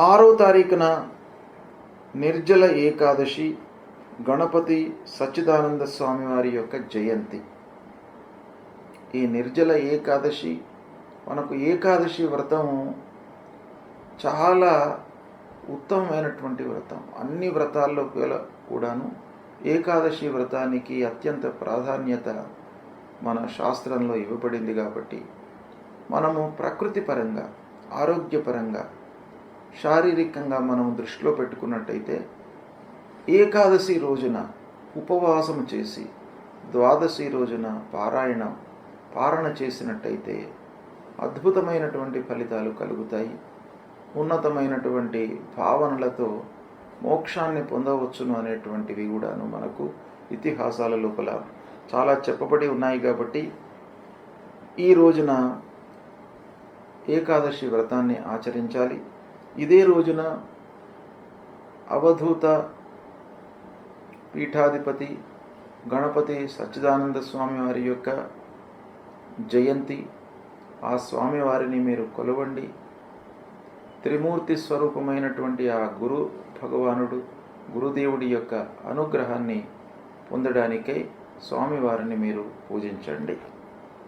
6వ తారీఖున నిర్జల ఏకాదశి, గణపతి సచ్చిదానంద స్వామి వారి యొక్క జయంతి. ఈ నిర్జల ఏకాదశి, మనకు ఏకాదశి వ్రతం చాలా ఉత్తమమైనటువంటి వ్రతం. అన్ని వ్రతాల్లో కూడాను ఏకాదశి వ్రతానికి అత్యంత ప్రాధాన్యత మన శాస్త్రంలో ఇవ్వబడింది. కాబట్టి మనము ప్రకృతి పరంగా, ఆరోగ్యపరంగా, శారీరకంగా మనం దృష్టిలో పెట్టుకున్నట్టయితే ఏకాదశి రోజున ఉపవాసం చేసి ద్వాదశి రోజున పారణ చేసినట్టయితే అద్భుతమైనటువంటి ఫలితాలు కలుగుతాయి. ఉన్నతమైనటువంటి భావనలతో మోక్షాన్ని పొందవచ్చును అనేటువంటివి కూడాను మనకు ఇతిహాసాల లోపల చాలా చెప్పబడి ఉన్నాయి. కాబట్టి ఈ రోజున ఏకాదశి వ్రతాన్ని ఆచరించాలి. ఇదే రోజున అవధూత పీఠాధిపతి గణపతి సచ్చిదానంద స్వామి వారి యొక్క జయంతి. ఆ స్వామివారిని మీరు కొలవండి. త్రిమూర్తి స్వరూపమైనటువంటి ఆ గురుదేవుడి యొక్క అనుగ్రహాన్ని పొందడానికై స్వామివారిని మీరు పూజించండి.